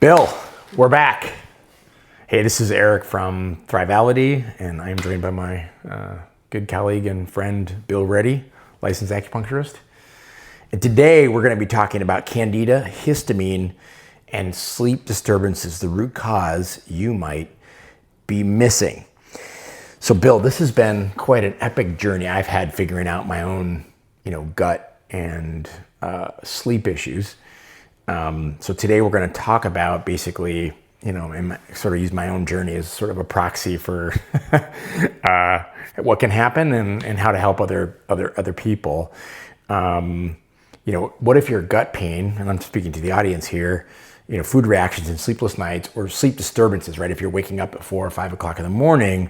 Bill, we're back. Hey, this is Eric from Thrivality, and I'm joined by my good colleague and friend, Bill Reddy, licensed acupuncturist. And today we're going to be talking about Candida, histamine, and sleep disturbances, the root cause you might be missing. So Bill, this has been quite an epic journey I've had figuring out my own, gut and sleep issues. So today we're going to talk about basically, and sort of use my own journey as sort of a proxy for what can happen and how to help other people. What if your gut pain, and I'm speaking to the audience here, food reactions and sleepless nights or sleep disturbances, right? If you're waking up at 4 or 5 o'clock in the morning,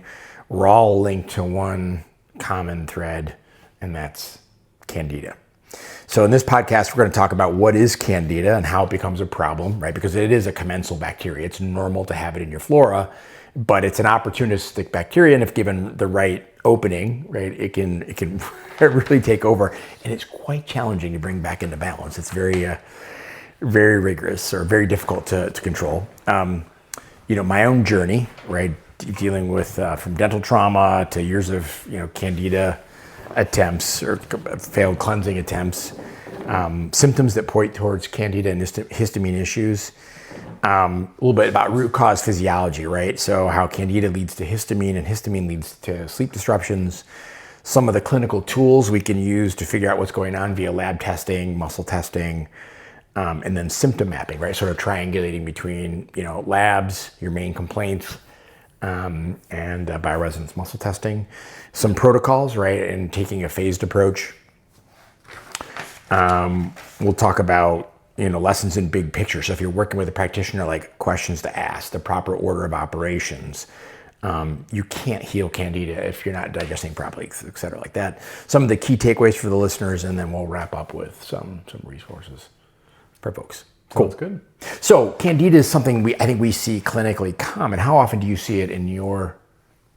we're all linked to one common thread, and that's Candida. So in this podcast, we're going to talk about what is Candida and how it becomes a problem, right? Because it is a commensal bacteria. It's normal to have it in your flora, but it's an opportunistic bacteria, and if given the right opening, right, it can really take over, and it's quite challenging to bring back into balance. It's very rigorous or very difficult to control. My own journey, right, dealing with from dental trauma to years of Candida attempts or failed cleansing attempts, symptoms that point towards Candida and histamine issues, a little bit about root cause physiology, right? So how Candida leads to histamine and histamine leads to sleep disruptions, some of the clinical tools we can use to figure out what's going on via lab testing, muscle testing, and then symptom mapping, right? Sort of triangulating between, labs, your main complaints, and bioresonance muscle testing, some protocols, right, and taking a phased approach. We'll talk about, lessons in big picture. So if you're working with a practitioner, like questions to ask, the proper order of operations. You can't heal Candida if you're not digesting properly, et cetera, like that. Some of the key takeaways for the listeners, and then we'll wrap up with some resources for folks. Cool. Sounds good. So Candida is something I think we see clinically common. How often do you see it in your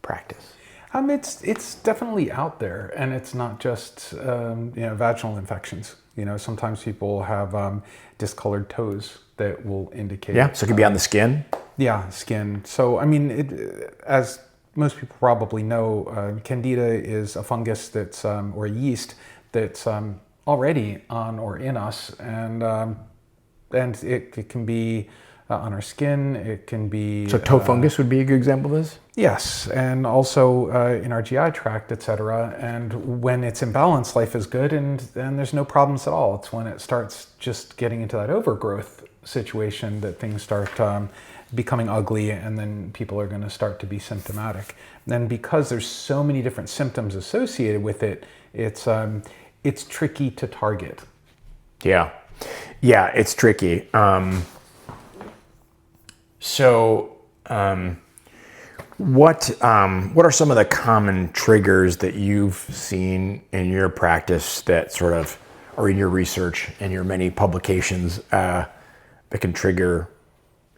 practice? It's definitely out there, and it's not just vaginal infections. Sometimes people have discolored toes that will indicate. Yeah, so it could be on the skin. Yeah, skin. So as most people probably know, Candida is a fungus that's or a yeast that's already on or in us, and it can be on our skin. It can be so toe fungus would be a good example of this. Yes, and also in our GI tract, etc. And when it's in balance, life is good, and there's no problems at all. It's when it starts just getting into that overgrowth situation that things start becoming ugly, and then people are going to start to be symptomatic. And because there's so many different symptoms associated with it, it's tricky to target. Yeah, it's tricky. What are some of the common triggers that you've seen in your practice that sort of, or in your research and your many publications that can trigger,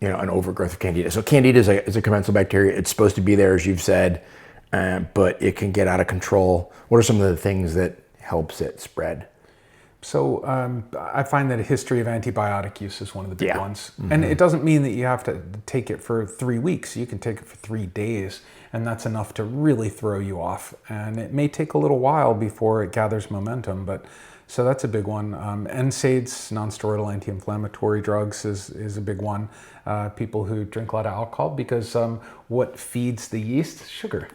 an overgrowth of Candida? So Candida is a commensal bacteria. It's supposed to be there, as you've said, but it can get out of control. What are some of the things that helps it spread? So I find that a history of antibiotic use is one of the big ones. Mm-hmm. And it doesn't mean that you have to take it for 3 weeks. You can take it for 3 days, and that's enough to really throw you off. And it may take a little while before it gathers momentum, but so that's a big one. NSAIDs, non-steroidal anti-inflammatory drugs, is a big one. People who drink a lot of alcohol, because what feeds the yeast? Sugar.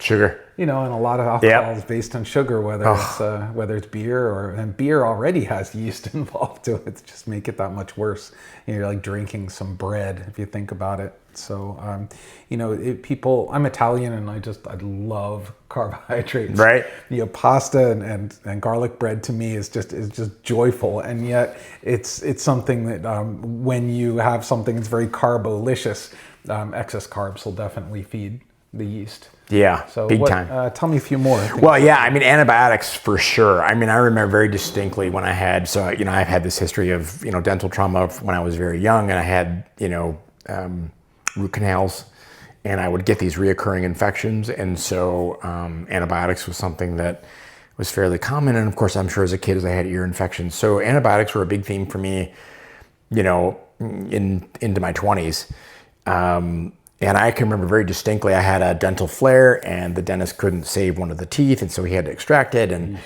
And a lot of alcohol is based on sugar, whether it's beer and beer already has yeast involved to it. Just make it that much worse. You're like drinking some bread if you think about it. So, I'm Italian, and I love carbohydrates. Right. Pasta and garlic bread to me is just joyful, and yet it's something that when you have something that's very carbolicious, excess carbs will definitely feed the yeast. Yeah, so big time. Tell me a few more. Well, antibiotics for sure. I remember very distinctly when I had, I've had this history of, dental trauma when I was very young, and I had, root canals, and I would get these reoccurring infections. And so antibiotics was something that was fairly common. And of course, I'm sure as a kid, as I had ear infections. So antibiotics were a big theme for me. into my 20s. And I can remember very distinctly, I had a dental flare and the dentist couldn't save one of the teeth. And so he had to extract it. And,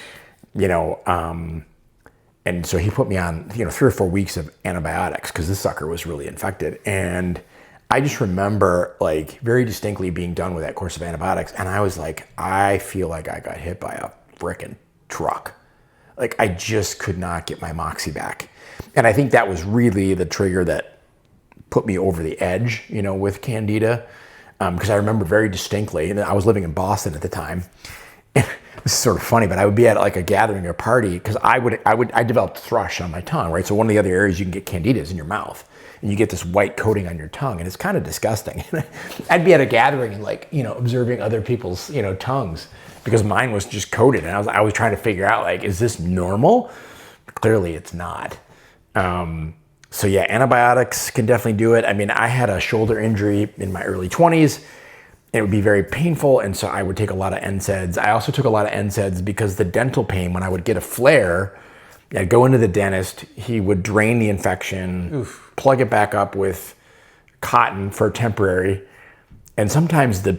and so he put me on, 3 or 4 weeks of antibiotics because this sucker was really infected. And I just remember like very distinctly being done with that course of antibiotics. And I was like, I feel like I got hit by a frickin' truck. Like I just could not get my moxie back. And I think that was really the trigger that put me over the edge, with Candida. Because I remember very distinctly, and I was living in Boston at the time. This is sort of funny, but I would be at like a gathering or party because I developed thrush on my tongue, right? So one of the other areas you can get Candida is in your mouth. And you get this white coating on your tongue, and it's kind of disgusting. I'd be at a gathering and like, observing other people's, tongues because mine was just coated. And I was trying to figure out like, is this normal? Clearly it's not. So yeah, antibiotics can definitely do it. I mean, I had a shoulder injury in my early 20s. It would be very painful. And so I would take a lot of NSAIDs. I also took a lot of NSAIDs because the dental pain, when I would get a flare, I'd go into the dentist, he would drain the infection, plug it back up with cotton for temporary. And sometimes the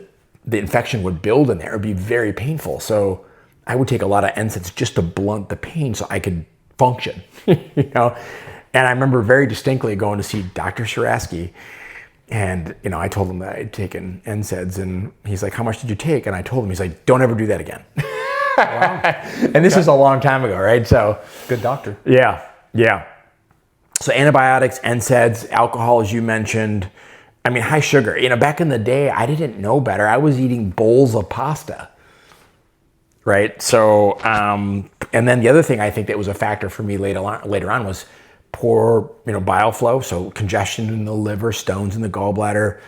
infection would build in there. It would be very painful. So I would take a lot of NSAIDs just to blunt the pain so I could function, And I remember very distinctly going to see Dr. Shirasky. And, I told him that I'd taken NSAIDs and he's like, how much did you take? And I told him, he's like, don't ever do that again. Wow. And this is a long time ago, right? So good doctor. Yeah. So antibiotics, NSAIDs, alcohol, as you mentioned. I mean, high sugar. Back in the day, I didn't know better. I was eating bowls of pasta, right? So, and then the other thing I think that was a factor for me later on was poor, bile flow. So congestion in the liver, stones in the gallbladder,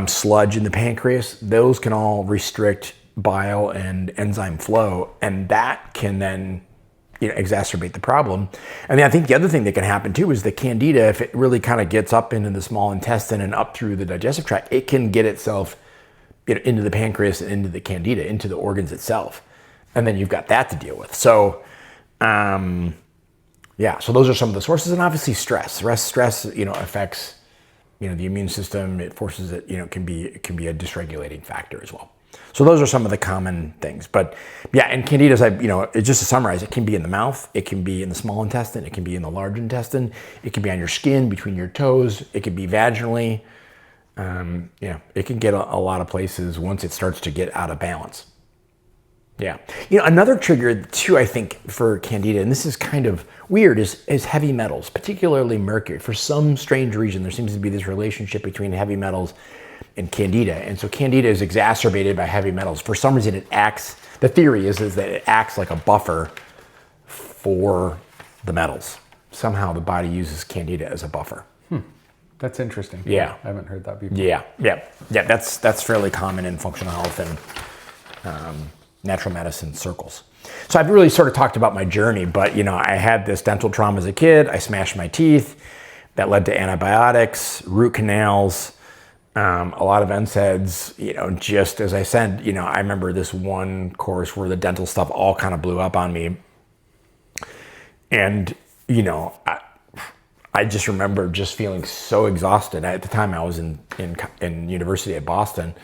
sludge in the pancreas. Those can all restrict bile and enzyme flow, and that can then exacerbate the problem. And then I think the other thing that can happen too is the Candida, if it really kind of gets up into the small intestine and up through the digestive tract, it can get itself into the pancreas and into the Candida, into the organs itself. And then you've got that to deal with. So so those are some of the sources. And obviously stress affects the immune system. It forces it, it can be a dysregulating factor as well. So those are some of the common things. But yeah, and Candidas, just to summarize, it can be in the mouth, it can be in the small intestine, it can be in the large intestine, it can be on your skin, between your toes, it can be vaginally. It can get a lot of places once it starts to get out of balance. Yeah. Another trigger too, I think, for Candida, and this is kind of weird, is heavy metals, particularly mercury. For some strange reason, there seems to be this relationship between heavy metals and Candida. And so Candida is exacerbated by heavy metals. For some reason the theory is that it acts like a buffer for the metals. Somehow the body uses Candida as a buffer. That's interesting. Yeah. I haven't heard that before. Yeah. That's fairly common in functional health and natural medicine circles. So I've really sort of talked about my journey, but I had this dental trauma as a kid. I smashed my teeth. That led to antibiotics, root canals, a lot of NSAIDs, just as I said, I remember this one course where the dental stuff all kind of blew up on me. And, I just remember just feeling so exhausted. At the time I was in university at Boston,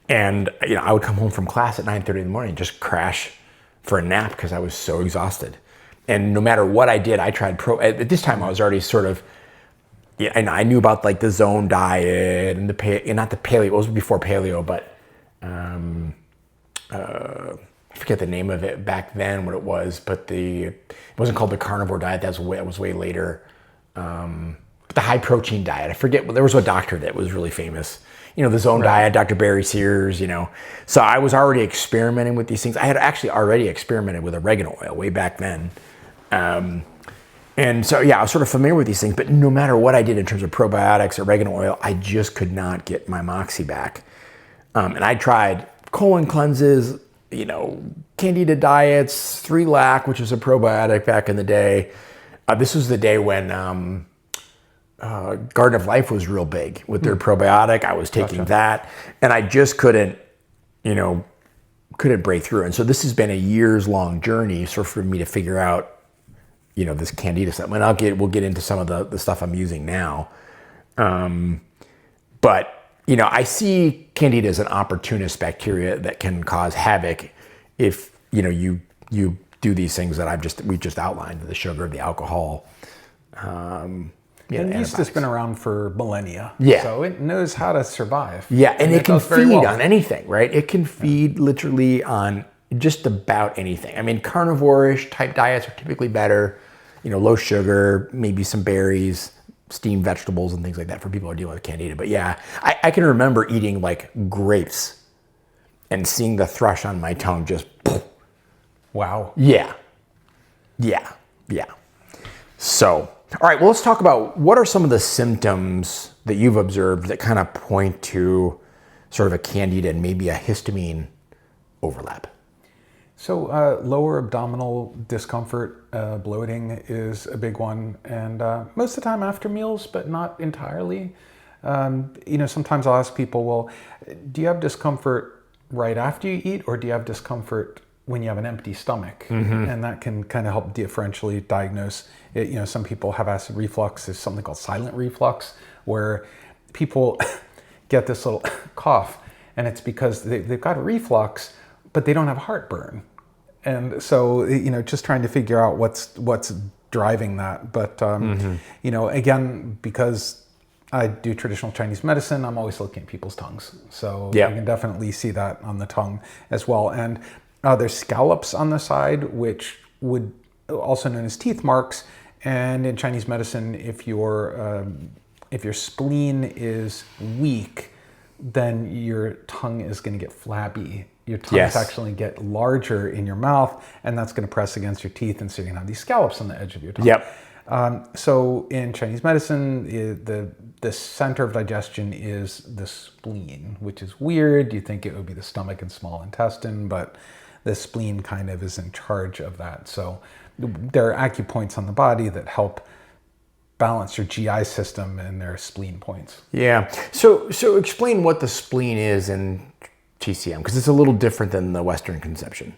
and, I would come home from class at 9:30 in the morning and just crash for a nap because I was so exhausted. And no matter what I did, I tried at this time I was already sort of, and I knew about like the zone diet and not the paleo, it was before paleo, but I forget the name of it back then, what it was, but it wasn't called the carnivore diet, that was way later. The high protein diet, I forget, there was a doctor that was really famous, the zone diet, Dr. Barry Sears, So I was already experimenting with these things. I had actually already experimented with oregano oil way back then. And so, I was sort of familiar with these things, but no matter what I did in terms of probiotics, oregano oil, I just could not get my moxie back. And I tried colon cleanses, Candida diets, 3-lac, which was a probiotic back in the day. This was the day when Garden of Life was real big with their probiotic. I was taking that, and I just couldn't break through. And so this has been a years-long journey sort of for me to figure out this Candida stuff. And we'll get into some of the stuff I'm using now. But I see Candida as an opportunist bacteria that can cause havoc if you do these things that we've just outlined: the sugar, the alcohol. And yeast has been around for millennia, so it knows how to survive. Yeah, and it can feed on anything, right? It can feed literally on just about anything. I mean, carnivore-ish type diets are typically better. Low sugar, maybe some berries, steamed vegetables and things like that for people who are dealing with Candida. But yeah, I can remember eating like grapes and seeing the thrush on my tongue just, wow. Yeah. So, all right, well, let's talk about what are some of the symptoms that you've observed that kind of point to sort of a Candida and maybe a histamine overlap. So lower abdominal discomfort, bloating is a big one, and most of the time after meals, but not entirely. Sometimes I'll ask people, well, do you have discomfort right after you eat, or do you have discomfort when you have an empty stomach? And that can kind of help differentially diagnose it. Some people have acid reflux. There's something called silent reflux, where people get this little cough, and it's because they've got a reflux, but they don't have heartburn. And so, just trying to figure out what's driving that. But, again, because I do traditional Chinese medicine, I'm always looking at people's tongues. So you can definitely see that on the tongue as well. And there's scallops on the side, which would also known as teeth marks. And in Chinese medicine, if your spleen is weak, then your tongue is going to get flabby. Your tongue is actually get larger in your mouth, and that's going to press against your teeth, and so you're going to have these scallops on the edge of your tongue. So in Chinese medicine, the center of digestion is the spleen, which is weird. You think it would be the stomach and small intestine, but the spleen kind of is in charge of that. So there are acupoints on the body that help balance your GI system, and their spleen points. Yeah. So explain what the spleen is in TCM, because it's a little different than the Western conception.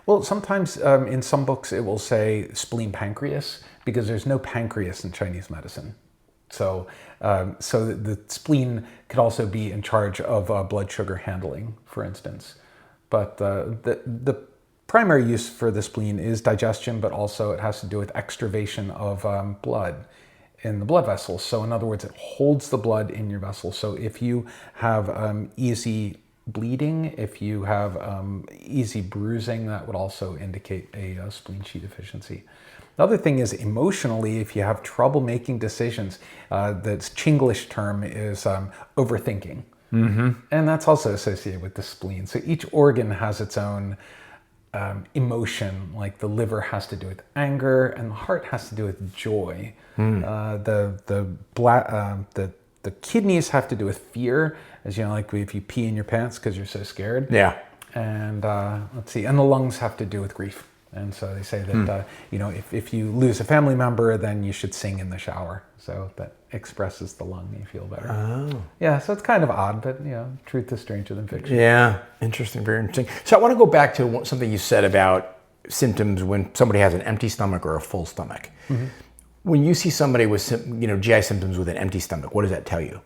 Well, sometimes in some books it will say spleen pancreas, because there's no pancreas in Chinese medicine. So the spleen could also be in charge of blood sugar handling, for instance. But the primary use for the spleen is digestion, but also it has to do with extravasation of blood in the blood vessels. So in other words, it holds the blood in your vessels. So if you have easy bleeding, if you have easy bruising, that would also indicate a spleen Qi deficiency. The other thing is emotionally, if you have trouble making decisions, the Chinglish term is overthinking. And that's also associated with the spleen. So each organ has its own emotion, like the liver has to do with anger and the heart has to do with joy. The kidneys have to do with fear, as like if you pee in your pants because you're so scared. Yeah. And let's see, and the lungs have to do with grief. And so they say that, if you lose a family member, then you should sing in the shower. So that expresses the lung, you feel better. Oh. Yeah, so it's kind of odd, but truth is stranger than fiction. Yeah, interesting, very interesting. So I want to go back to something you said about symptoms when somebody has an empty stomach or a full stomach. When you see somebody with GI symptoms with an empty stomach, what does that tell you?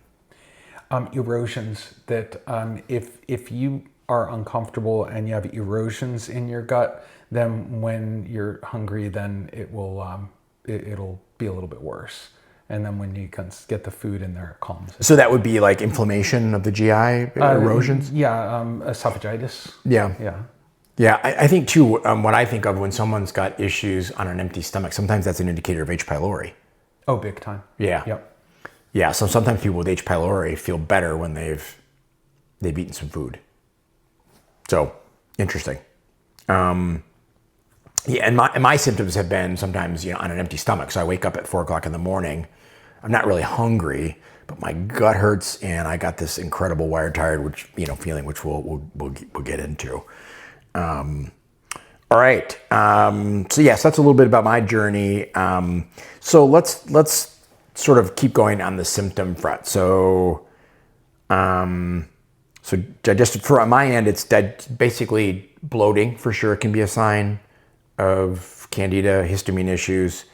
Erosions, that if you are uncomfortable and you have erosions in your gut, then when you're hungry, then it'll be a little bit worse. And then when you can get the food in there, it calms it. So that would be like inflammation of the GI erosions? Esophagitis. Yeah, I think too, what I think of when someone's got issues on an empty stomach, sometimes that's an indicator of H. pylori. Oh, big time. Yeah. Yep. Yeah, so sometimes people with H. pylori feel better when they've eaten some food. So, interesting. And my symptoms have been sometimes, on an empty stomach. So I wake up at 4:00 in the morning. I'm not really hungry, but my gut hurts, and I got this incredible wired tired, feeling, which we'll get into. All right. So yes, that's a little bit about my journey. So let's sort of keep going on the symptom front. So just on my end, it's basically bloating for sure. It can be a sign of Candida, histamine issues.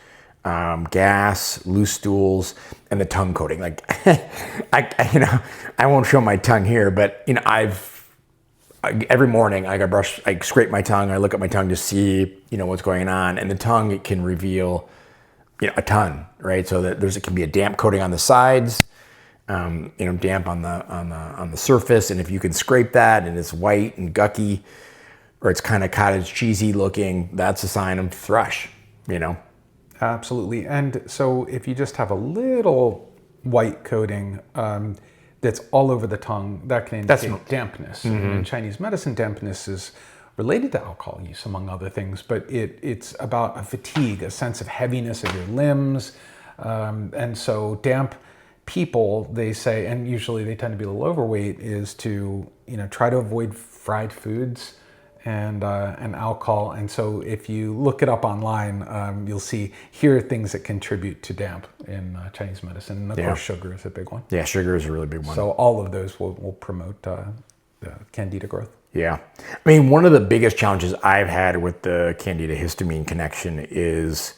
gas, loose stools, and the tongue coating. Like, I won't show my tongue here, but every morning I scrape my tongue, I look at my tongue to see, what's going on. And the tongue, it can reveal, a ton, right? So that it can be a damp coating on the sides, damp on the surface. And if you can scrape that and it's white and gucky, or it's kind of cottage cheesy looking, that's a sign of thrush, Absolutely. And so if you just have a little white coating that's all over the tongue, that can indicate dampness. Mm-hmm. And in Chinese medicine, dampness is related to alcohol use, among other things, but it's about a fatigue, a sense of heaviness of your limbs. And so damp people, they say, and usually they tend to be a little overweight, is to try to avoid fried foods and alcohol. And so if you look it up online, you'll see here are things that contribute to damp in Chinese medicine. And of course, sugar is a big one. Yeah, sugar is a really big one. So all of those will promote the candida growth. Yeah. I mean, one of the biggest challenges I've had with the candida histamine connection is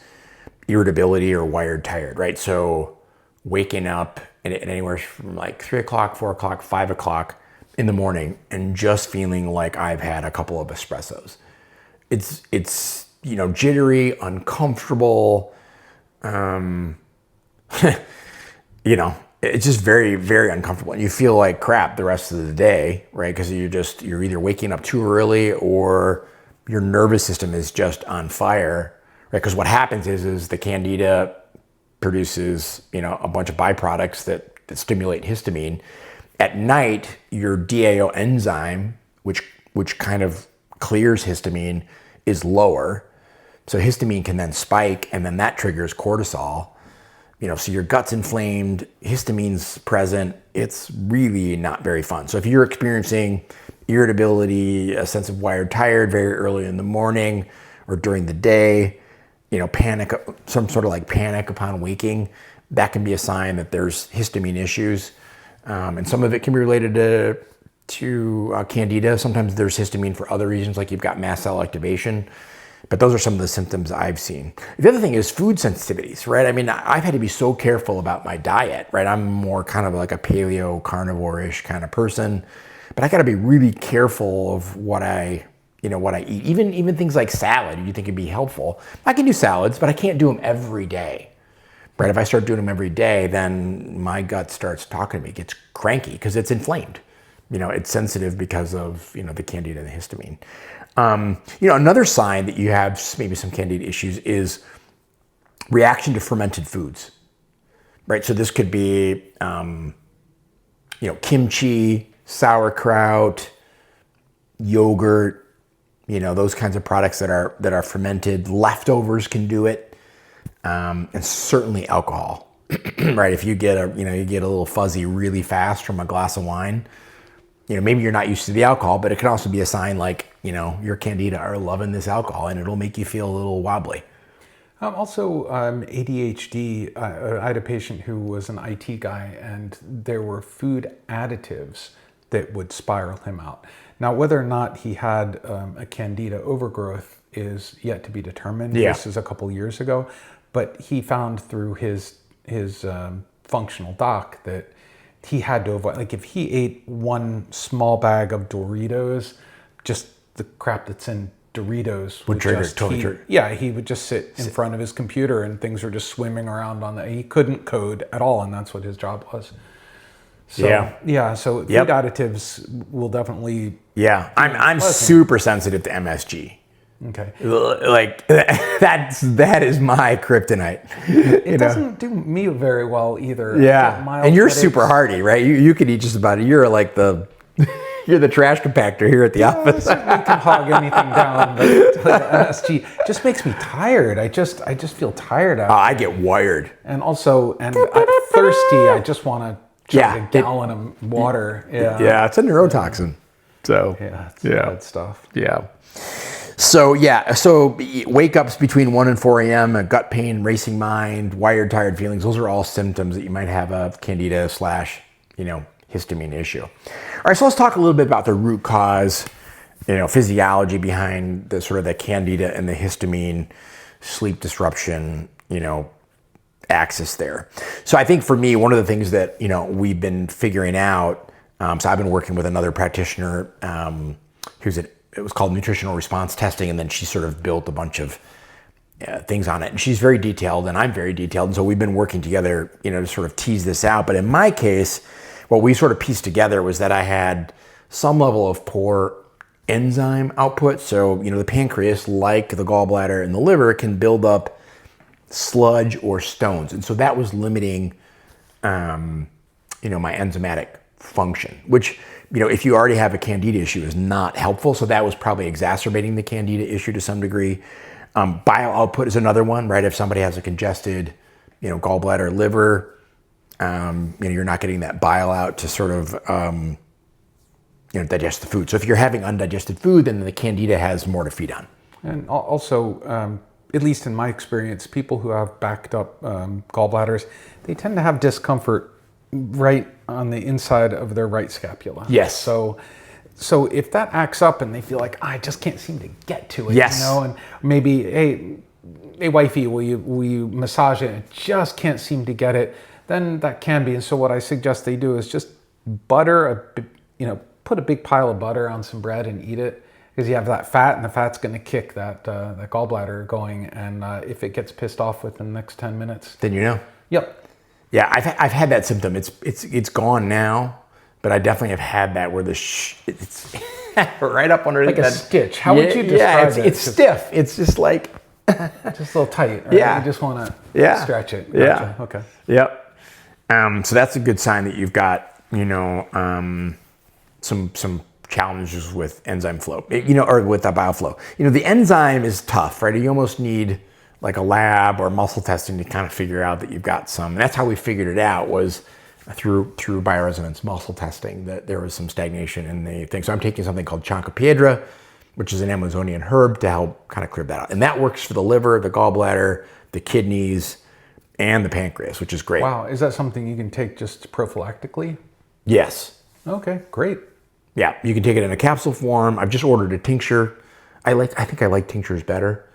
irritability or wired tired, right? So waking up at anywhere from like 3 o'clock, 4 o'clock, 5 o'clock in the morning and just feeling like I've had a couple of espressos. It's jittery, uncomfortable, it's just very, very uncomfortable. And you feel like crap the rest of the day, right? Because you're either waking up too early or your nervous system is just on fire, right? Because what happens is the candida produces, a bunch of byproducts that stimulate histamine. At night, your DAO enzyme, which kind of clears histamine, is lower. So histamine can then spike, and then that triggers cortisol. So your gut's inflamed, histamine's present. It's really not very fun. So if you're experiencing irritability, a sense of wired tired very early in the morning or during the day, panic, some sort of like panic upon waking, that can be a sign that there's histamine issues. And some of it can be related to candida. Sometimes there's histamine for other reasons, like you've got mast cell activation. But those are some of the symptoms I've seen. The other thing is food sensitivities, right? I mean, I've had to be so careful about my diet, right? I'm more kind of like a paleo carnivore-ish kind of person, but I got to be really careful of what I eat. Even things like salad, you think it'd be helpful. I can do salads, but I can't do them every day. Right, if I start doing them every day, then my gut starts talking to me, it gets cranky because it's inflamed. It's sensitive because of, the candida and the histamine. Another sign that you have maybe some candida issues is reaction to fermented foods, right? So this could be, kimchi, sauerkraut, yogurt, those kinds of products that are fermented. Leftovers can do it. And certainly alcohol, right? If you get a little fuzzy really fast from a glass of wine, maybe you're not used to the alcohol, but it can also be a sign like, your candida are loving this alcohol and it'll make you feel a little wobbly. Also, ADHD, I had a patient who was an IT guy and there were food additives that would spiral him out. Now, whether or not he had a candida overgrowth is yet to be determined. Yeah. This is a couple years ago. But he found through his functional doc that he had to avoid, like if he ate one small bag of Doritos, just the crap that's in Doritos would trigger. Yeah, he would just sit in front of his computer and things were just swimming around on he couldn't code at all, and that's what his job was. So, so food additives will definitely. Yeah, I'm super sensitive to MSG. Okay. Like that is my kryptonite. It doesn't do me very well either. Yeah. And you're super hardy, right? You could eat just about it. You're like you're the trash compactor here at the office. You can hog anything down, but MSG just makes me tired. I just feel tired out. I get wired. And also, I'm thirsty. I just want to chug a gallon of water. Yeah, it's a neurotoxin. So it's bad stuff. Yeah. So wake ups between 1 and 4 a.m., gut pain, racing mind, wired, tired feelings. Those are all symptoms that you might have of candida / histamine issue. All right, so let's talk a little bit about the root cause, physiology behind the sort of the candida and the histamine, sleep disruption, axis there. So I think for me, one of the things that, we've been figuring out, so I've been working with another practitioner it was called nutritional response testing. And then she sort of built a bunch of things on it. And she's very detailed and I'm very detailed. And so we've been working together, to sort of tease this out. But in my case, what we sort of pieced together was that I had some level of poor enzyme output. So, the pancreas, like the gallbladder and the liver, can build up sludge or stones. And so that was limiting, my enzymatic function, which, if you already have a candida issue, is not helpful. So that was probably exacerbating the candida issue to some degree. Bile output is another one, right? If somebody has a congested, gallbladder, liver, you're not getting that bile out to sort of, digest the food. So if you're having undigested food, then the candida has more to feed on. And also, at least in my experience, people who have backed up gallbladders, they tend to have discomfort right on the inside of their right scapula. Yes. So if that acts up and they feel like, I just can't seem to get to it, yes. And maybe, hey wifey, will you massage it? And just can't seem to get it. Then that can be. And so what I suggest they do is just put a big pile of butter on some bread and eat it, because you have that fat, and the fat's going to kick that gallbladder going. And if it gets pissed off within the next 10 minutes, then Yep. Yeah, I've had that symptom. It's gone now, but I definitely have had that where it's right up under like a stitch. How would you describe it? It's stiff. It's just like just a little tight. Right? Yeah. You just want to stretch it. Gotcha. Yeah. Okay. Yep. So that's a good sign that you've got some challenges with enzyme flow, or with the bioflow. The enzyme is tough, right? You almost need like a lab or muscle testing to kind of figure out that you've got some. And that's how we figured it out, was through bioresonance muscle testing, that there was some stagnation in the thing. So I'm taking something called chanca piedra, which is an Amazonian herb, to help kind of clear that out. And that works for the liver, the gallbladder, the kidneys, and the pancreas, which is great. Wow. Is that something you can take just prophylactically? Yes. Okay, great. Yeah, you can take it in a capsule form. I've just ordered a tincture. I think I like tinctures better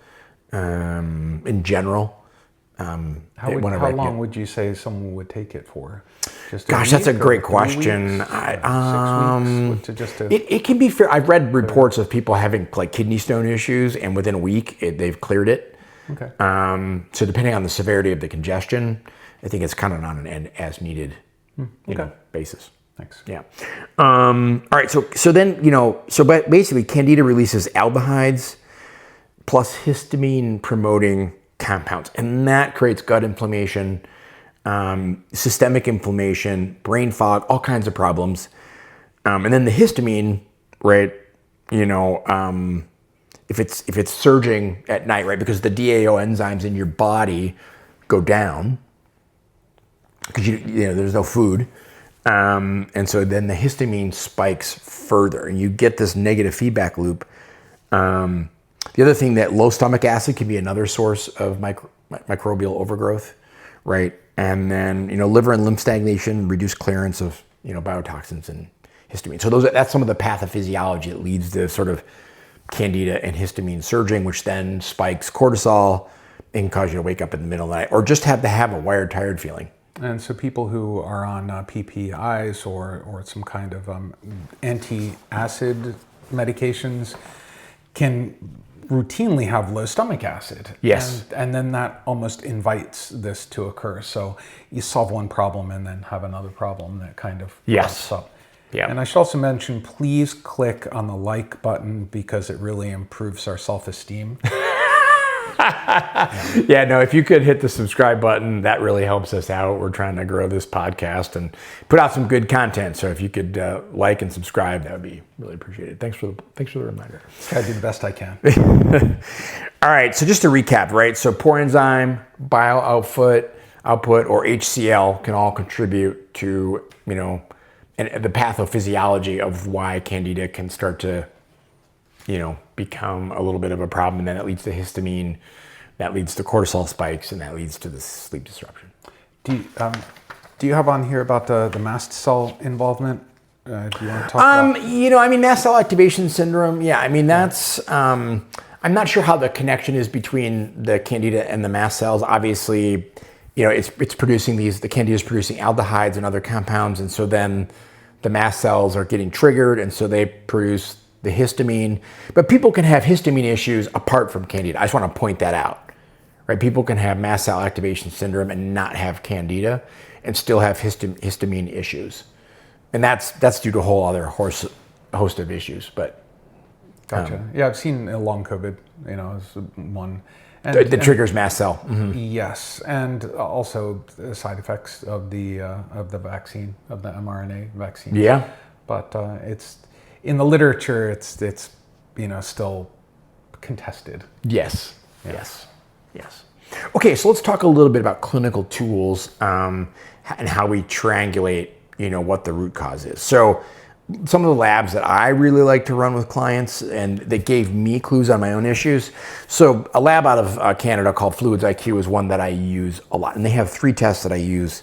in general. How long would you say someone would take it for? Just Gosh, that's a great question. 6 weeks? It can be fair. I've read reports of people having like kidney stone issues, and within a week they've cleared it. Okay. So depending on the severity of the congestion, I think it's kind of on an as needed basis. Thanks. Yeah. All right. So then, basically Candida releases aldehydes plus histamine promoting compounds, and that creates gut inflammation, systemic inflammation, brain fog, all kinds of problems. And then the histamine, right? If it's surging at night, right? Because the DAO enzymes in your body go down because there's no food. And so then the histamine spikes further, and you get this negative feedback loop. The other thing, that low stomach acid can be another source of microbial overgrowth, right? And then, liver and lymph stagnation, reduced clearance of, biotoxins and histamine. So that's some of the pathophysiology that leads to sort of candida and histamine surging, which then spikes cortisol and can cause you to wake up in the middle of the night, or just have a wired, tired feeling. And so people who are on PPIs or some kind of anti-acid medications can routinely have low stomach acid. Yes. And then that almost invites this to occur. So you solve one problem and then have another problem that kind of pops up. Yeah. And I should also mention, please click on the like button, because it really improves our self-esteem. Yeah, no, if you could hit the subscribe button, that really helps us out. We're trying to grow this podcast and put out some good content. So if you could like and subscribe, that would be really appreciated. Thanks for the reminder. I do the best I can. All right, so just to recap, right? So poor enzyme, bile output, or HCl can all contribute to, and the pathophysiology of why candida can start to, become a little bit of a problem. And then it leads to histamine, that leads to cortisol spikes, and that leads to the sleep disruption. Do you have on here about the mast cell involvement? Do you want to talk about? Mast cell activation syndrome. Yeah, that's, I'm not sure how the connection is between the candida and the mast cells. Obviously, it's producing the candida is producing aldehydes and other compounds, and so then the mast cells are getting triggered, and so they produce the histamine. But people can have histamine issues apart from candida. I just want to point that out, right? People can have mast cell activation syndrome and not have candida and still have histamine issues. And that's due to a whole other host of issues, but... Gotcha. Yeah, I've seen long COVID, as one. And, that triggers mast cell. Mm-hmm. Yes, and also the side effects of the vaccine, of the mRNA vaccine. Yeah. But it's in the literature, it's still contested. Yes. Yeah. Yes. Okay, so let's talk a little bit about clinical tools and how we triangulate, what the root cause is. So some of the labs that I really like to run with clients and that gave me clues on my own issues. So a lab out of Canada called Fluids IQ is one that I use a lot. And they have 3 tests that I use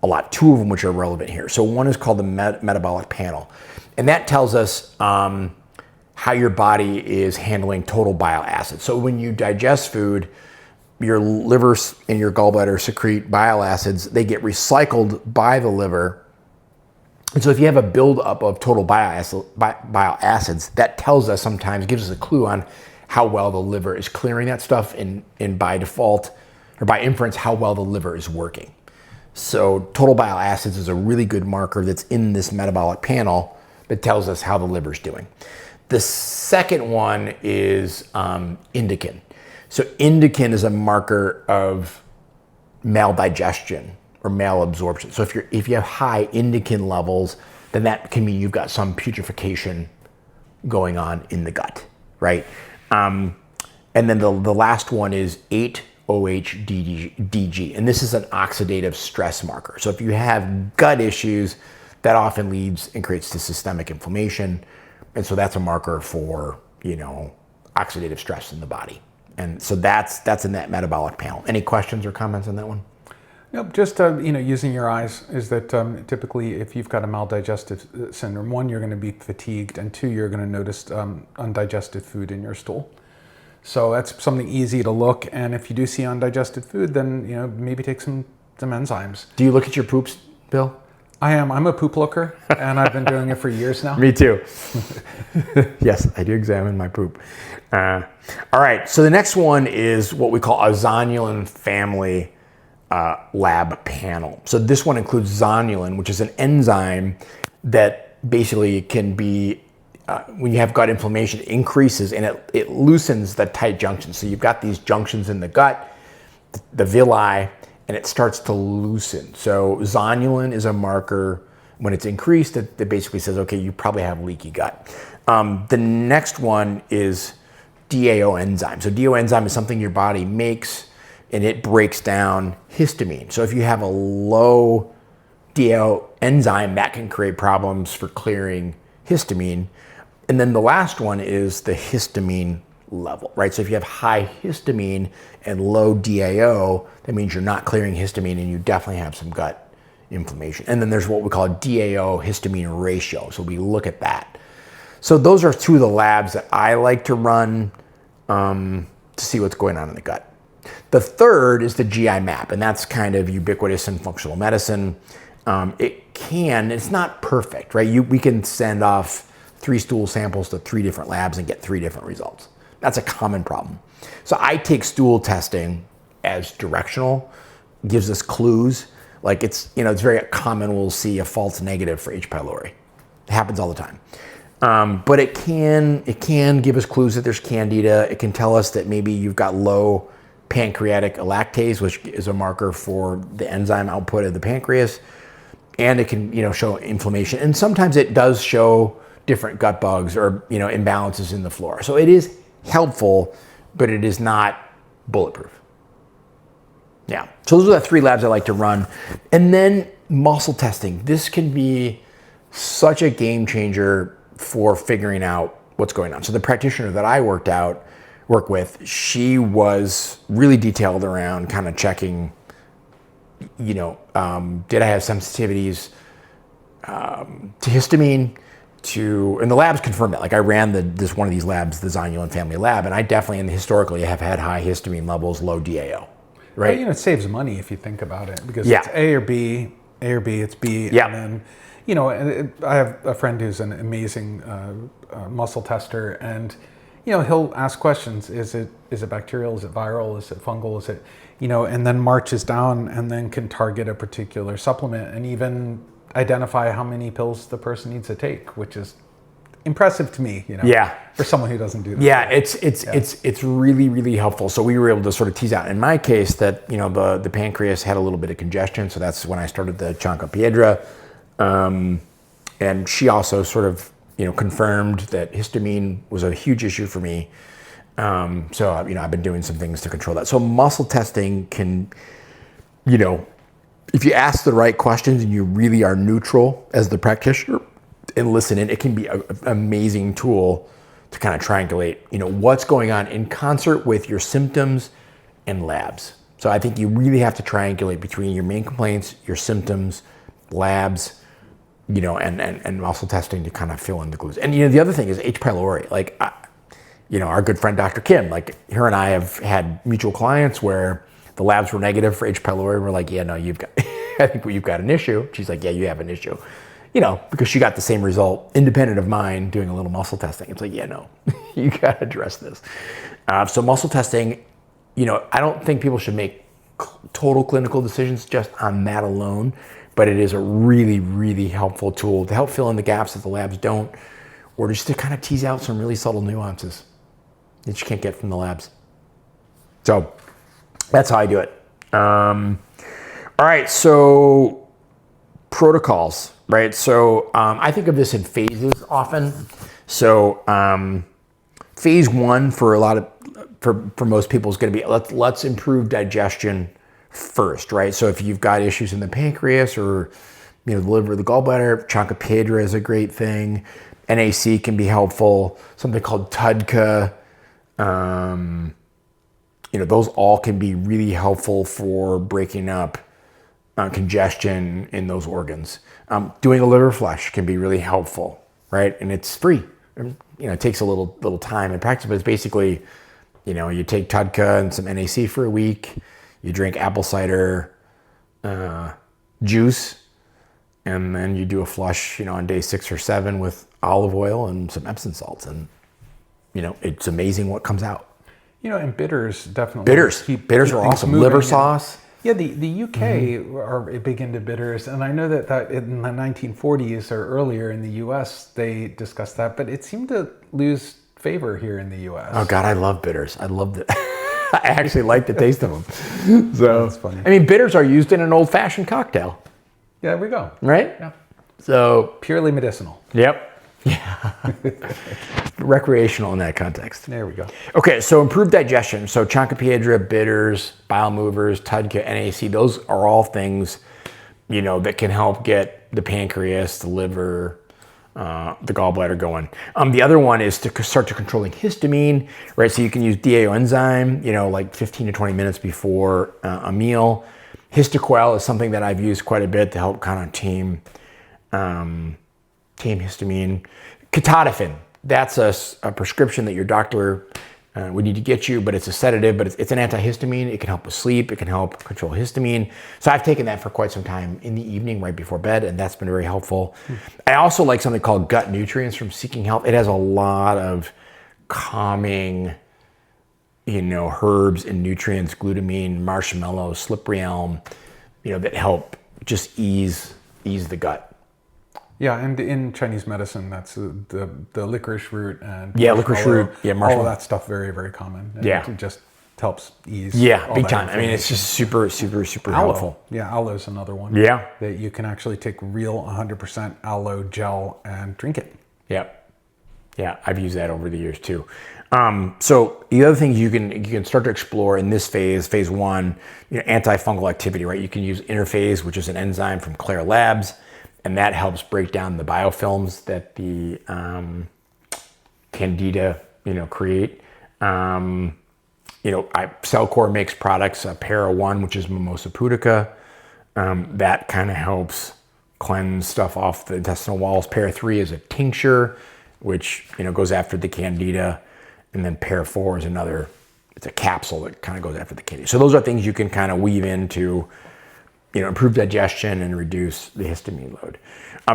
a lot, 2 of them which are relevant here. So one is called the Metabolic Panel. And that tells us how your body is handling total bile acids. So when you digest food, your liver and your gallbladder secrete bile acids. They get recycled by the liver. And so if you have a buildup of total bile acids, that tells us sometimes, gives us a clue on how well the liver is clearing that stuff and by default, or by inference, how well the liver is working. So total bile acids is a really good marker that's in this metabolic panel that tells us how the liver's doing. The second one is indican. So indican is a marker of maldigestion or malabsorption. So if you have high indican levels, then that can mean you've got some putrefaction going on in the gut, right? And then the last one is 8-OH-DG, and this is an oxidative stress marker. So if you have gut issues, that often leads and creates to systemic inflammation, and so that's a marker for oxidative stress in the body. And so that's in that metabolic panel. Any questions or comments on that one? Nope, just using your eyes is that typically if you've got a maldigestive syndrome, 1, you're going to be fatigued, and 2, you're going to notice undigested food in your stool. So that's something easy to look, and if you do see undigested food, then maybe take some enzymes. Do you look at your poops, Bill? I am. I'm a poop looker, and I've been doing it for years now. Me too. Yes, I do examine my poop. All right, so the next one is what we call a zonulin family lab panel. So this one includes zonulin, which is an enzyme that basically can be, when you have gut inflammation, it increases and it loosens the tight junctions. So you've got these junctions in the gut, the villi, and it starts to loosen. So zonulin is a marker when it's increased that basically says, okay, you probably have leaky gut. The next one is DAO enzyme. So DAO enzyme is something your body makes and it breaks down histamine. So if you have a low DAO enzyme, that can create problems for clearing histamine. And then the last one is the histamine level, right? So if you have high histamine and low DAO, that means you're not clearing histamine and you definitely have some gut inflammation. And then there's what we call a DAO histamine ratio. So we look at that. So those are 2 of the labs that I like to run to see what's going on in the gut. The third is the GI map, and that's kind of ubiquitous in functional medicine. It's not perfect, right? We can send off 3 stool samples to 3 different labs and get 3 different results. That's a common problem. So I take stool testing as directional, gives us clues. Like it's very common, we'll see a false negative for H. pylori. It happens all the time. But it can give us clues that there's candida. It can tell us that maybe you've got low pancreatic lactase, which is a marker for the enzyme output of the pancreas. And it can, show inflammation. And sometimes it does show different gut bugs or, imbalances in the flora. So it is helpful, but it is not bulletproof. Yeah. So those are the 3 labs I like to run. And then muscle testing. This can be such a game changer for figuring out what's going on. So the practitioner that I work with, she was really detailed around kind of checking, did I have sensitivities to histamine, and the labs confirmed that. Like I ran this one of these labs, the Zonulin family lab, and I definitely, and historically, have had high histamine levels, low DAO, right? Well, it saves money if you think about it, because Yeah. it's A or B, it's B, Yeah. and then, I have a friend who's an amazing muscle tester, and he'll ask questions: is it bacterial? Is it viral? Is it fungal? Is it and then marches down and then can target a particular supplement and even identify how many pills the person needs to take, which is impressive to me, Yeah. for someone who doesn't do that. Yeah, it's really, really helpful. So we were able to sort of tease out, in my case, that the pancreas had a little bit of congestion. So that's when I started the chanca piedra, and she also sort of confirmed that histamine was a huge issue for me. So I've been doing some things to control that. So muscle testing can, if you ask the right questions and you really are neutral as the practitioner and listen in, it can be an amazing tool to kind of triangulate, what's going on in concert with your symptoms and labs. So I think you really have to triangulate between your main complaints, your symptoms, labs, and muscle testing to kind of fill in the clues. And the other thing is H. pylori. Like, our good friend Dr. Kim, like her and I have had mutual clients where the labs were negative for H. pylori. And we're like, yeah, no, I think you've got an issue. She's like, yeah, you have an issue. Because she got the same result, independent of mine, doing a little muscle testing. It's like, yeah, no, you got to address this. So muscle testing, I don't think people should make total clinical decisions just on that alone, but it is a really, really helpful tool to help fill in the gaps that the labs don't, or just to kind of tease out some really subtle nuances that you can't get from the labs. So that's how I do it. All right, so protocols, right? So I think of this in phases often. So phase one for most people is going to be let's improve digestion first, right? So if you've got issues in the pancreas or the liver, the gallbladder, chanca piedra is a great thing. NAC can be helpful. Something called TUDCA. Those all can be really helpful for breaking up congestion in those organs. Doing a liver flush can be really helpful, right? And it's free. It takes a little time and practice, but it's basically, you take TUDCA and some NAC for a week. You drink apple cider juice, and then you do a flush, on day 6 or 7 with olive oil and some Epsom salts, and it's amazing what comes out. And bitters definitely. Bitters are awesome. Liver sauce. Yeah, the UK are big into bitters, and I know that in the 1940s or earlier in the US they discussed that, but it seemed to lose favor here in the US. Oh God, I love bitters. I love it. I actually like the taste of them. So that's funny. I mean, bitters are used in an old-fashioned cocktail. Yeah, there we go. Right? Yeah. So purely medicinal. Yep. Yeah. Recreational in that context. There we go. Okay, so improved digestion. So chanca piedra, bitters, bile movers, TUDCA, NAC, those are all things, that can help get the pancreas, the liver, the gallbladder going. The other one is to start to controlling histamine, right? So you can use DAO enzyme, like 15 to 20 minutes before a meal. Histoquel is something that I've used quite a bit to help kind of tame histamine. Ketotifen, that's a prescription that your doctor would need to get you, but it's a sedative, but it's an antihistamine. It can help with sleep. It can help control histamine. So I've taken that for quite some time in the evening right before bed, and that's been very helpful. I also like something called Gut Nutrients from Seeking Health. It has a lot of calming, herbs and nutrients, glutamine, marshmallow, slippery elm, that help just ease the gut. Yeah, and in Chinese medicine, that's the licorice root and licorice root, marshmallow. All of that stuff very, very common. And it just helps ease. Yeah, big time. I mean, it's just super, super, super helpful. Yeah, aloe is another one. Yeah, that you can actually take real 100% aloe gel and drink it. Yeah, I've used that over the years too. So the other things you can start to explore in this phase one, anti-fungal activity, right? You can use InterFase, which is an enzyme from Claire Labs. And that helps break down the biofilms that the Candida, create. Cellcore makes products, Para-1, which is Mimosa pudica. That kind of helps cleanse stuff off the intestinal walls. Pair 3 is a tincture, which, goes after the candida. And then pair 4 is another, it's a capsule that kind of goes after the candida. So those are things you can kind of weave into, improve digestion and reduce the histamine load.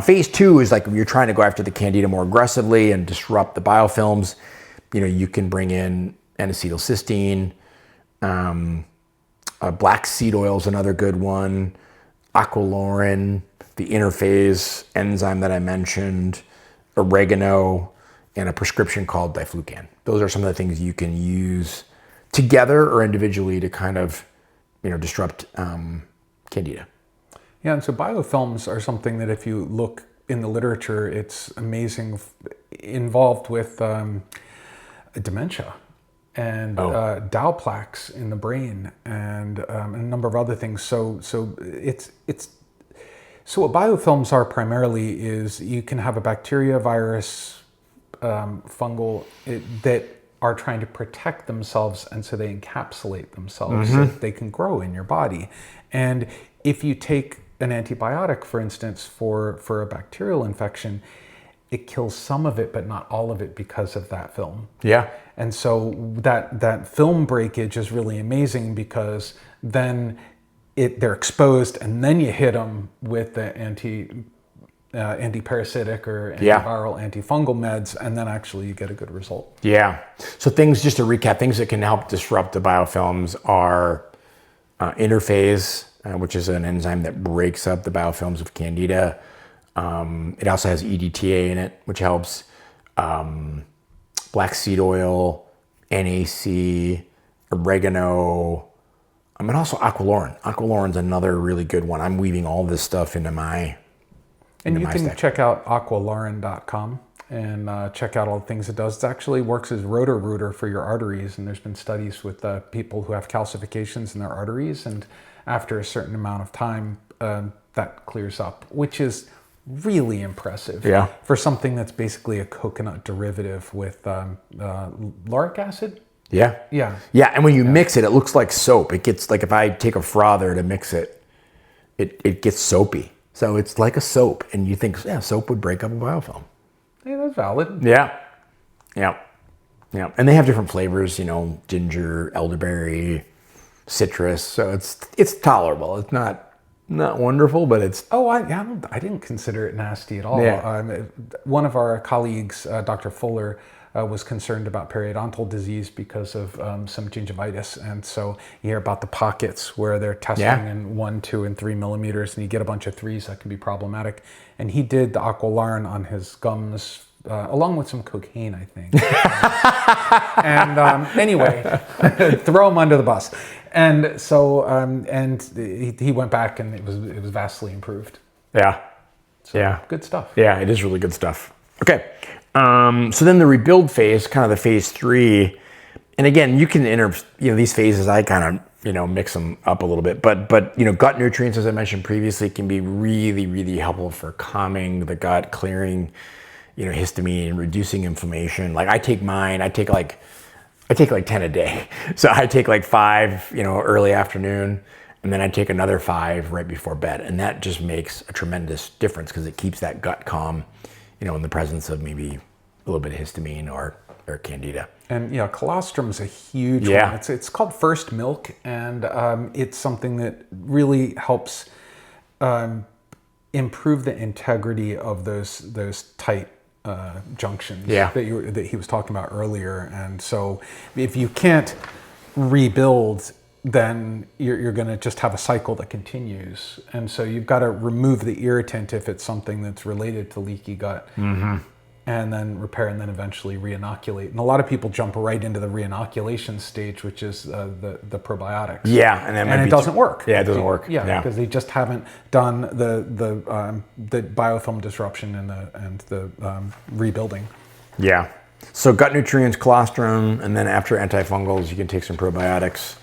Phase 2 is like when you're trying to go after the candida more aggressively and disrupt the biofilms. You can bring in N-acetylcysteine, black seed oil is another good one, Aqualaurin, the InterFase enzyme that I mentioned, oregano, and a prescription called diflucan. Those are some of the things you can use together or individually to kind of, disrupt candida. Yeah, and so biofilms are something that if you look in the literature, it's amazing, involved with dementia and DAO plaques in the brain and a number of other things. So what biofilms are primarily is you can have a bacteria, virus, fungal that are trying to protect themselves, and so they encapsulate themselves so that they can grow in your body. And if you take an antibiotic, for instance, for a bacterial infection, it kills some of it, but not all of it because of that film. Yeah. And so that film breakage is really amazing because then they're exposed, and then you hit them with the anti-parasitic or antiviral, antifungal meds, and then actually you get a good result. Yeah. So things, just to recap, things that can help disrupt the biofilms are InterFase, which is an enzyme that breaks up the biofilms of candida. It also has EDTA in it, which helps. Black seed oil, NAC, oregano, and also Aqualaurin. Aqualaurin's another really good one. I'm weaving all this stuff into my And you can check out aqualaurin.com and check out all the things it does. It actually works as rotor-rooter for your arteries, and there's been studies with people who have calcifications in their arteries, and after a certain amount of time, that clears up, which is really impressive for something that's basically a coconut derivative with lauric acid. Yeah. And when you mix it, it looks like soap. It gets, like, if I take a frother to mix it, it gets soapy. So it's like a soap, and you think, soap would break up a biofilm. Yeah, that's valid. Yeah. And they have different flavors, ginger, elderberry, citrus. So it's tolerable. It's not wonderful, but it's... I didn't consider it nasty at all. Yeah. One of our colleagues, Dr. Fuller, was concerned about periodontal disease because of some gingivitis. And so you hear about the pockets where they're testing in 1, 2, and 3 millimeters, and you get a bunch of 3s that can be problematic. And he did the Aqualaurin on his gums, along with some cocaine, I think. Anyway, throw him under the bus. And so, he went back, and it was vastly improved. Yeah. Good stuff. Yeah, it is really good stuff. Okay. So then the rebuild phase, kind of the phase 3, and again, you can these phases, I kind of, mix them up a little bit, but gut nutrients, as I mentioned previously, can be really, really helpful for calming the gut, clearing, histamine, reducing inflammation. Like I take like 10 a day. So I take like 5, early afternoon, and then I take another 5 right before bed. And that just makes a tremendous difference because it keeps that gut calm, in the presence of maybe a little bit of histamine or candida. And colostrum's a huge one. It's called first milk, and it's something that really helps improve the integrity of those tight junctions that he was talking about earlier. And so if you can't rebuild, then you're going to just have a cycle that continues. And so you've got to remove the irritant if it's something that's related to leaky gut, and then repair, and then eventually reinoculate. And a lot of people jump right into the reinoculation stage, which is the probiotics. Yeah, and it doesn't work. Yeah, it doesn't work. Yeah, because they just haven't done the biofilm disruption and the rebuilding. Yeah. So gut nutrients, colostrum, and then after antifungals, you can take some probiotics.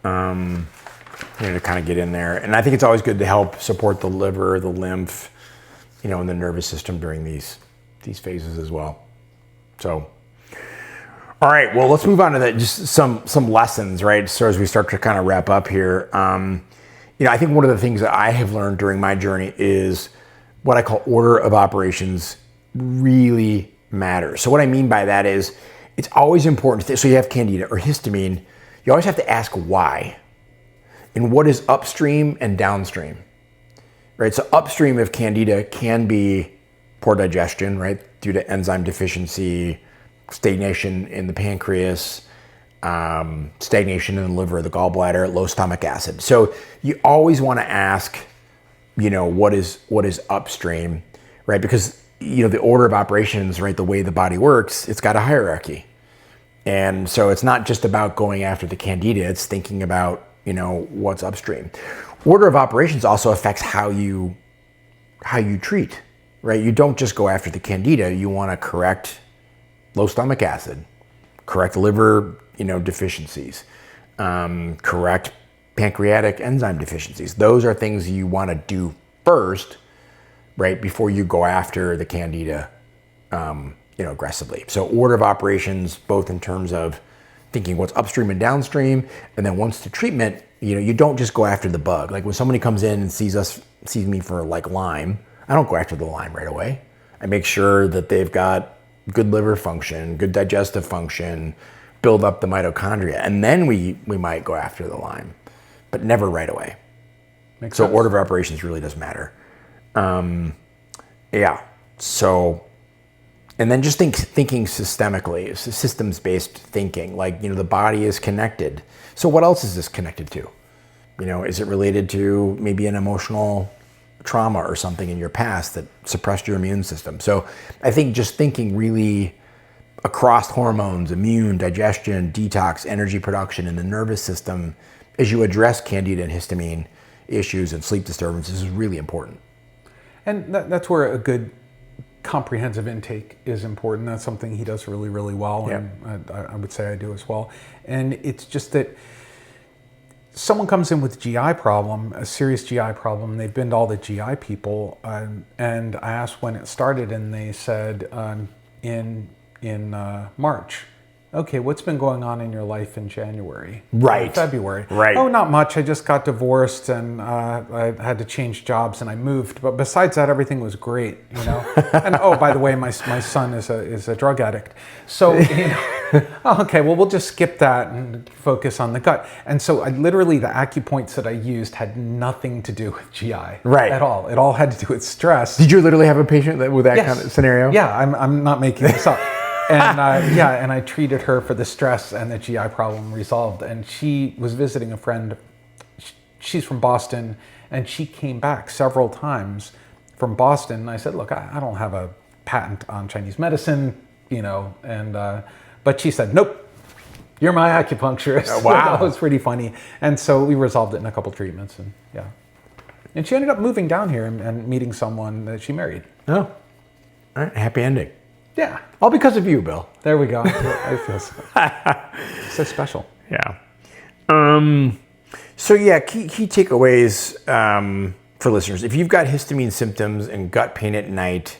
To kind of get in there. And I think it's always good to help support the liver, the lymph, and the nervous system during these phases as well. So, all right, well, let's move on to that. Just some lessons, right? So as we start to kind of wrap up here, I think one of the things that I have learned during my journey is what I call order of operations really matters. So what I mean by that is it's always important. So you have Candida or histamine, you always have to ask why and what is upstream and downstream, right? So upstream of Candida can be poor digestion, right? Due to enzyme deficiency, stagnation in the pancreas, stagnation in the liver, the gallbladder, low stomach acid. So you always want to ask, what is upstream, right? Because, the order of operations, right? The way the body works, it's got a hierarchy. And so it's not just about going after the Candida, it's thinking about, what's upstream. Order of operations also affects how you treat, right? You don't just go after the Candida, you want to correct low stomach acid, correct liver, deficiencies, correct pancreatic enzyme deficiencies. Those are things you want to do first, right, before you go after the Candida, aggressively. So order of operations, both in terms of thinking what's upstream and downstream, and then once the treatment, you don't just go after the bug. Like when somebody comes in and sees me for like Lyme, I don't go after the Lyme right away. I make sure that they've got good liver function, good digestive function, build up the mitochondria, and then we might go after the Lyme, but never right away. Makes so sense. Order of operations really does matter. So, and then just thinking systemically, it's systems-based thinking, like, the body is connected. So what else is this connected to? Is it related to maybe an emotional trauma or something in your past that suppressed your immune system? So I think just thinking really across hormones, immune, digestion, detox, energy production in the nervous system as you address Candida and histamine issues and sleep disturbances is really important. And that's where a good comprehensive intake is important. That's something he does really, really well. Yeah. And I would say I do as well. And it's just that someone comes in with GI problem, a serious GI problem. They've been to all the GI people, and I asked when it started, and they said in March. Okay, what's been going on in your life in January? Right. February. Right. Oh, not much. I just got divorced and I had to change jobs and I moved. But besides that, everything was great, And oh, by the way, my son is a drug addict. So, okay, well, we'll just skip that and focus on the gut. And so literally the acupoints that I used had nothing to do with GI. Right. At all. It all had to do with stress. Did you literally have a patient with that Yes. kind of scenario? Yeah, I'm not making this up. And and I treated her for the stress, and the GI problem resolved. And she was visiting a friend. She's from Boston, and she came back several times from Boston. And I said, look, I don't have a patent on Chinese medicine, but she said, nope, you're my acupuncturist. Oh, wow. That was pretty funny. And so we resolved it in a couple treatments, and yeah. And she ended up moving down here and meeting someone that she married. Oh, all right. Happy ending. Yeah. All because of you, Bill. There we go. I feel so special. Yeah. So yeah, key takeaways for listeners. If you've got histamine symptoms and gut pain at night,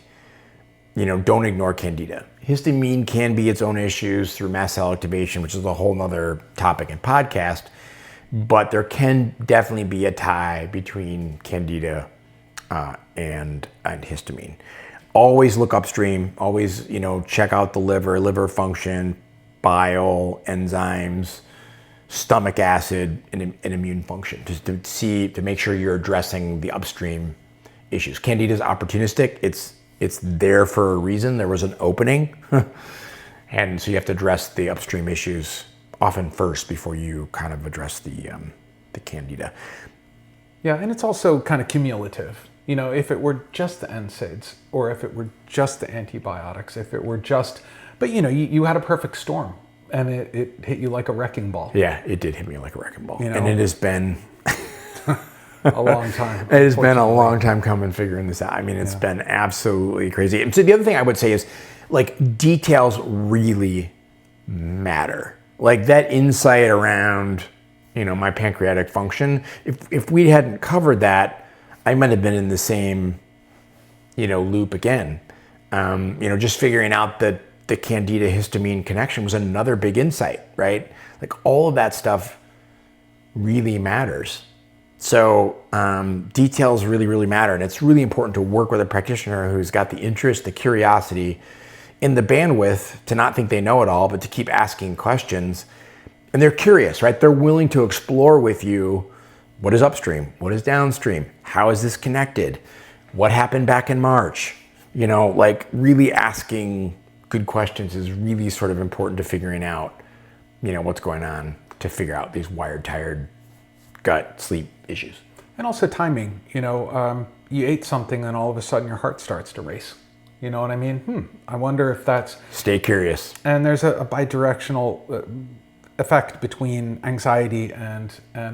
don't ignore Candida. Histamine can be its own issues through mast cell activation, which is a whole nother topic and podcast, but there can definitely be a tie between Candida and histamine. Always look upstream, always, check out the liver function, bile, enzymes, stomach acid, and immune function, just to make sure you're addressing the upstream issues. Candida is opportunistic. It's there for a reason. There was an opening. And so you have to address the upstream issues often first before you kind of address the Candida. Yeah, and it's also kind of cumulative. If it were just the NSAIDs, or if it were just the antibiotics, if it were just, but you had a perfect storm, and it hit you like a wrecking ball. Yeah, it did hit me like a wrecking ball. And it has been a long time. It has been a long time coming figuring this out. I mean, it's been absolutely crazy. And so the other thing I would say is, like, details really matter. Like that insight around, my pancreatic function, if we hadn't covered that, I might have been in the same, loop again. Just figuring out that the Candida histamine connection was another big insight, right? Like all of that stuff really matters. So details really, really matter. And it's really important to work with a practitioner who's got the interest, the curiosity, and the bandwidth to not think they know it all, but to keep asking questions. And they're curious, right? They're willing to explore with you what is upstream, what is downstream, how is this connected, what happened back in March. You know, like really asking good questions is really sort of important to figuring out, you know, what's going on, to figure out these wired, tired, gut, sleep issues. And also timing. You know, you ate something and all of a sudden your heart starts to race. You know what I mean? I wonder if that's... Stay curious. And there's a bidirectional effect between anxiety and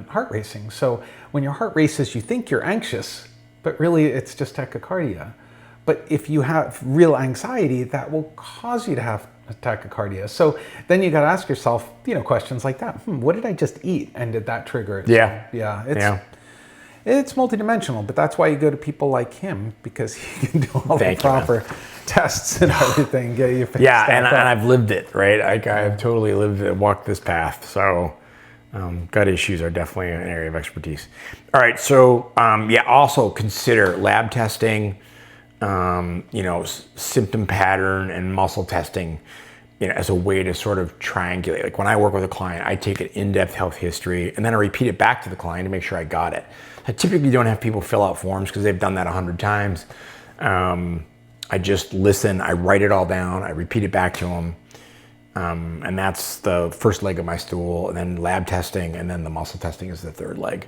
heart racing. So when your heart races, you think you're anxious, but really it's just tachycardia. But if you have real anxiety, that will cause you to have tachycardia. So then you got to ask yourself, you know, questions like that. What did I just eat? And did that trigger it? Yeah. It's multidimensional, but that's why you go to people like him, because he can do all the proper tests and everything, get you fixed. Yeah, and I've lived it, right? I've totally lived it, walked this path. So gut issues are definitely an area of expertise. All right, so also consider lab testing, you know, symptom pattern and muscle testing, you know, as a way to sort of triangulate. Like when I work with a client, I take an in-depth health history and then I repeat it back to the client to make sure I got it. I typically don't have people fill out forms because they've done that 100 times. I just listen, I write it all down, I repeat it back to them. And that's the first leg of my stool, and then lab testing, and then the muscle testing is the third leg.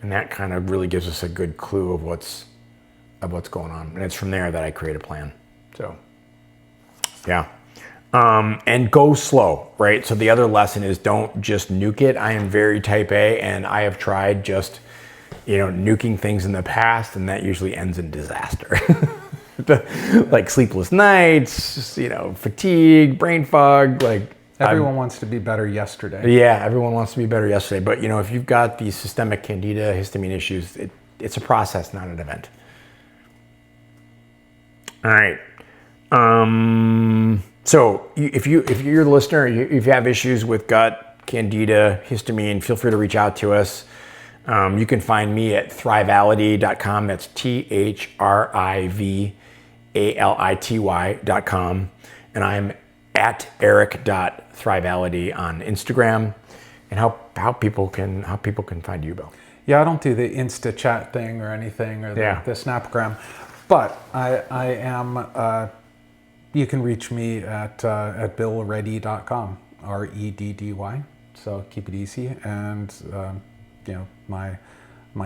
And that kind of really gives us a good clue of what's going on. And it's from there that I create a plan. So, yeah. And go slow, right? So the other lesson is don't just nuke it. I am very type A, and I have tried just, you know, nuking things in the past, and that usually ends in disaster. Like sleepless nights, you know, fatigue, brain fog, like... Everyone wants to be better yesterday. Yeah, everyone wants to be better yesterday. But, you know, if you've got these systemic candida, histamine issues, it's a process, not an event. All right. So if you're the listener, if you have issues with gut, candida, histamine, feel free to reach out to us. You can find me at thrivality.com. That's THRIVALITY.com. And I'm at eric.thrivality on Instagram. And how people can find you, Bill. Yeah, I don't do the Insta chat thing or anything, or the Snapgram. But I am, you can reach me at billreddy.com, REDDY. So keep it easy. And, you know, my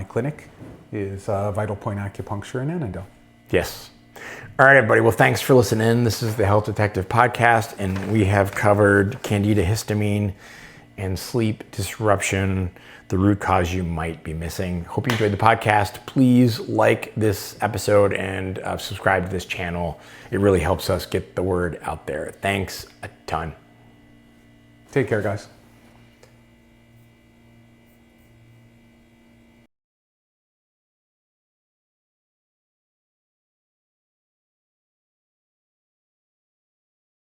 clinic is Vital Point Acupuncture in Annandale. Yes. All right, everybody. Well, thanks for listening. This is the Health Detective Podcast, and we have covered candida, histamine, and sleep disruption, the root cause you might be missing. Hope you enjoyed the podcast. Please like this episode and subscribe to this channel. It really helps us get the word out there. Thanks a ton. Take care, guys.